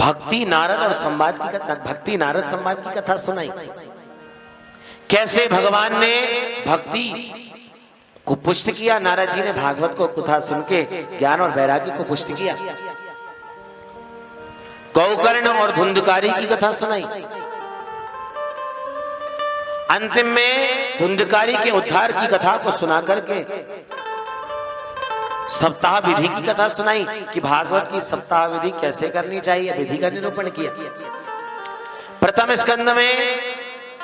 भक्ति नारद और संवाद की कथा, भक्ति नारद संवाद की कथा सुनाई। कैसे भगवान ने भक्ति को पुष्ट किया, नारद जी ने भागवत को कथा सुन के ज्ञान और वैराग्य को पुष्ट किया। गौकर्ण और धुंधकारी की कथा सुनाई। अंतिम में धुंधकारी के उद्धार की कथा को सुना करके सप्ताह विधि की कथा सुनाई कि भागवत की सप्ताह विधि कैसे करनी चाहिए, विधि का निरूपण किया। प्रथम स्कंद में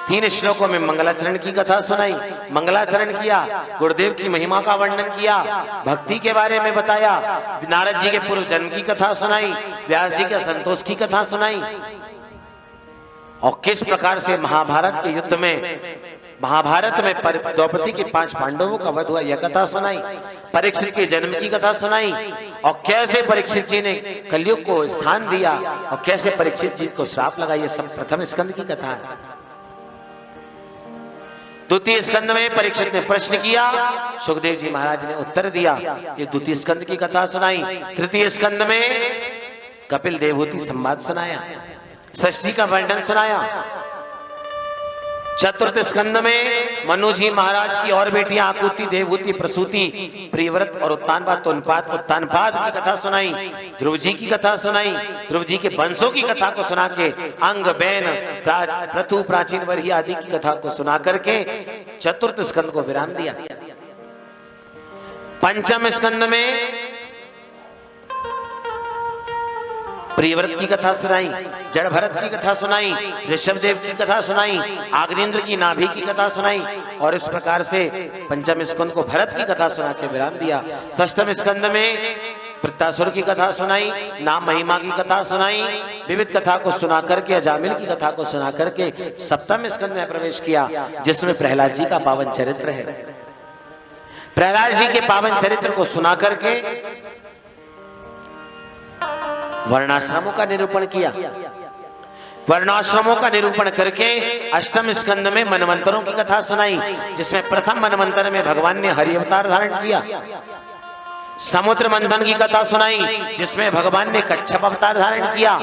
3 श्लोकों में मंगलाचरण की कथा सुनाई, मंगलाचरण किया, गुरुदेव की महिमा का वर्णन किया, भक्ति के बारे में बताया, नारद जी के पूर्व जन्म की कथा सुनाई, व्यास जी के संतोष की कथा सुनाई, और किस प्रकार से महाभारत के युद्ध में, महाभारत में द्रौपदी के 5 पांडवों का वध हुआ, यह कथा सुनाई। परीक्षित के जन्म की कथा सुनाई और कैसे परीक्षित जी ने कलयुग को स्थान दिया और कैसे परीक्षित जी को श्राप लगा, यह सब प्रथम स्कंद की कथा है। द्वितीय स्कंद में परीक्षित ने प्रश्न किया, सुखदेव जी महाराज ने उत्तर दिया, ये द्वितीय स्कंद की कथा सुनाई। तृतीय स्कंद में कपिल देवहूति संवाद सुनाया, षष्ठी का वर्णन सुनाया। चतुर्थ स्कंद में मनु जी महाराज की और बेटियां आकुति, देवहूति, प्रसूति, प्रियव्रत और उत्तानपाद, उत्तानपाद की कथा सुनाई। ध्रुव जी की कथा सुनाई, ध्रुव जी के वंशों की कथा को सुना के अंग, बैन, प्रथु, प्राचीन वरी आदि की कथा को सुना करके चतुर्थ स्कंद को विराम दिया। पंचम स्कंद में प्रियव्रत की कथा सुनाई, जड़ भरत की कथा सुनाई, ऋषभदेव की कथा सुनाई, आग्नेन्द्र की नाभि की कथा सुनाई, और इस प्रकार से पंचम स्कंद को भरत की कथा सुना के विराम दिया। षष्ठम स्कंद में वृत्तासुर की कथा सुनाई, नाम महिमा की कथा सुनाई, विविध कथा को सुना करके, अजामिल की कथा को सुना करके सप्तम स्कंद में प्रवेश किया, जिसमें प्रहलाद जी का पावन चरित्र है। प्रहलाद जी के पावन चरित्र को सुना करके वर्णाश्रमों का निरूपण किया। वर्णाश्रमों का निरूपण करके अष्टम स्कंद में मनवंतरों की कथा सुनाई, जिसमें प्रथम मनवंतर में भगवान ने हरि अवतार धारण किया। समुद्र मंथन की कथा सुनाई, जिसमें भगवान ने कच्छप अवतार धारण किया,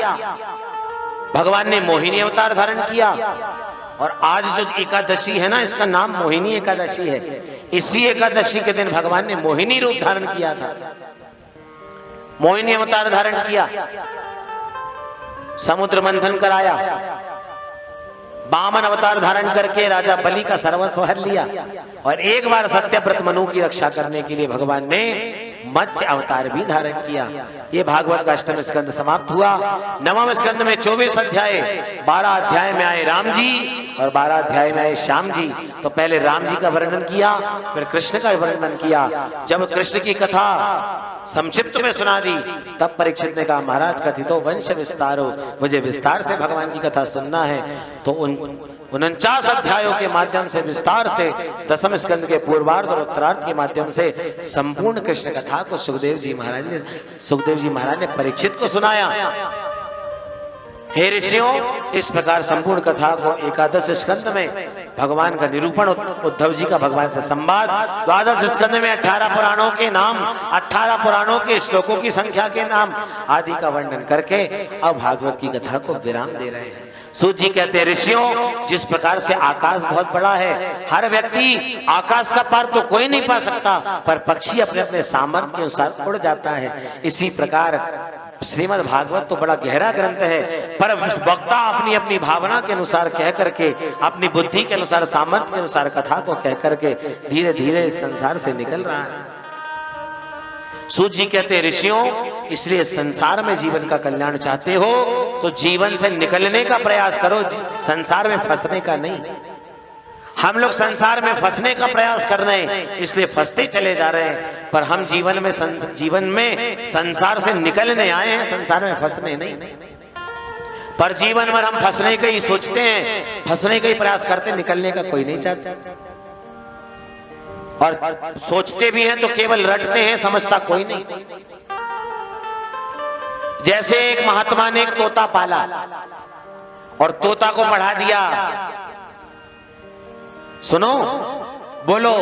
भगवान ने मोहिनी अवतार धारण किया। और आज जो एकादशी है ना, इसका नाम मोहिनी एकादशी है। इसी एकादशी के दिन भगवान ने मोहिनी रूप धारण किया था, मोहिनी अवतार धारण किया, समुद्र मंथन कराया, वामन अवतार धारण करके राजा बलि का सर्वस्व हर लिया, और एक बार सत्यव्रत मनु की रक्षा करने के लिए भगवान ने मत्स्य अवतार भी धारण किया। ये भागवत का अष्टम स्कंद समाप्त हुआ। नवम स्कंद में 24 अध्याय, 12 अध्याय में आए राम जी और 12 अध्याय में आए श्याम जी। तो पहले राम जी का वर्णन किया, फिर कृष्ण का वर्णन किया। जब कृष्ण की कथा संक्षिप्त में सुना दी, तब परीक्षित ने कहा, महाराज कथितो वंश विस्तारो, मुझे विस्तार से भगवान की कथा सुनना है। तो 49 अध्यायों के माध्यम से विस्तार से दसम स्कंद के पूर्वार्ध और उत्तरार्ध के माध्यम से संपूर्ण कृष्ण कथा को सुखदेव जी महाराज ने परीक्षित को सुनाया। हे ऋषियों, इस प्रकार संपूर्ण कथा को एकादश स्कंद में भगवान का निरूपण, उद्धव जी का भगवान से संवाद, द्वादश स्कंद में 18 पुराणों के नाम, 18 पुराणों के श्लोकों की संख्या के नाम आदि का वर्णन करके अब भागवत की कथा को विराम दे रहे हैं। सूत जी कहते हैं, ऋषियों, जिस प्रकार से आकाश बहुत बड़ा है, हर व्यक्ति आकाश का पार तो कोई नहीं पा सकता, पर पक्षी अपने अपने सामर्थ्य के अनुसार उड़ जाता है। इसी प्रकार श्रीमद् भागवत तो बड़ा गहरा ग्रंथ है, पर वक्ता अपनी अपनी भावना के अनुसार कह करके, अपनी बुद्धि के अनुसार, सामर्थ्य के अनुसार कथा को कह करके धीरे धीरे इस संसार से निकल रहा है। सूत जी कहते हैं, ऋषियों, इसलिए संसार में जीवन का कल्याण चाहते हो तो जीवन से निकलने का प्रयास करो, संसार में फंसने का नहीं। हम लोग संसार में फंसने का प्रयास कर रहे हैं, इसलिए फंसते चले जा रहे हैं, पर हम जीवन में संसार से निकलने आए हैं, संसार में फंसने नहीं। पर जीवन भर हम फंसने का ही सोचते हैं, फंसने का ही प्रयास करते, निकलने का कोई नहीं चाहता। और सोचते भी हैं तो केवल रटते हैं, समझता कोई नहीं। जैसे एक महात्मा ने एक तोता पाला और तोता को पढ़ा दिया, सुनो, बोलो,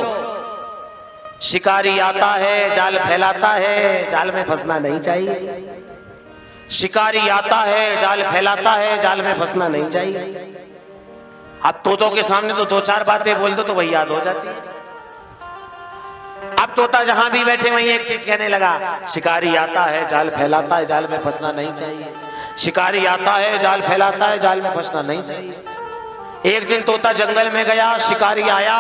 शिकारी आता है, जाल फैलाता है, जाल में फंसना नहीं चाहिए। शिकारी आता है जाल फैलाता है, जाल में फंसना नहीं चाहिए। अब तोतों के सामने तो दो चार बातें बोल दो तो वही याद हो जाती है। अब तोता जहां भी बैठे वहीं एक चीज कहने लगा, शिकारी आता है जाल फैलाता है, जाल में फंसना नहीं चाहिए। शिकारी आता है जाल फैलाता है, जाल में फंसना नहीं चाहिए। एक दिन तोता जंगल में गया, शिकारी आया,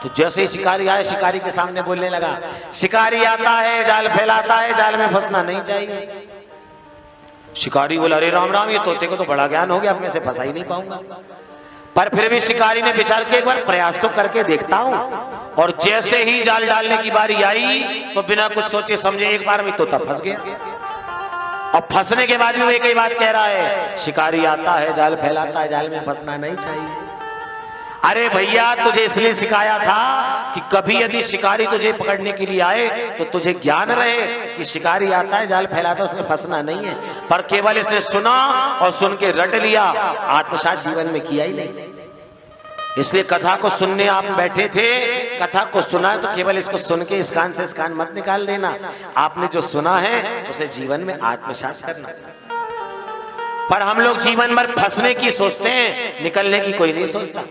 तो जैसे ही शिकारी आया शिकारी के सामने बोलने लगा, शिकारी आता है जाल फैलाता है, जाल में फंसना नहीं चाहिए। शिकारी बोला, अरे राम राम, ये तोते को तो बड़ा ज्ञान हो गया, अब मैं इसे फंसा ही नहीं पाऊंगा। पर फिर भी शिकारी ने विचार किया, एक बार प्रयास तो करके देखता हूं। और जैसे ही जाल डालने की बारी आई तो बिना कुछ सोचे समझे एक बार में तोता फंस गया। और फंसने के बाद भी वो एक ही बात कह रहा है, शिकारी आता है जाल फैलाता है, जाल में फंसना नहीं चाहिए। अरे भैया, तुझे इसलिए सिखाया था कि कभी यदि शिकारी तुझे पकड़ने के लिए आए तो तुझे ज्ञान रहे कि शिकारी आता है जाल फैलाता है, उसमें फंसना नहीं है। पर केवल इसने सुना और सुन के रट लिया, आत्मसात जीवन में किया ही नहीं। इसलिए कथा को सुनने आप बैठे थे, कथा को सुना तो केवल इसको सुन के इस कान से इस कान मत निकाल देना। आपने जो सुना है उसे जीवन में आत्मसात करना। पर हम लोग जीवन भर फंसने की सोचते हैं, निकलने की कोई नहीं सोचता।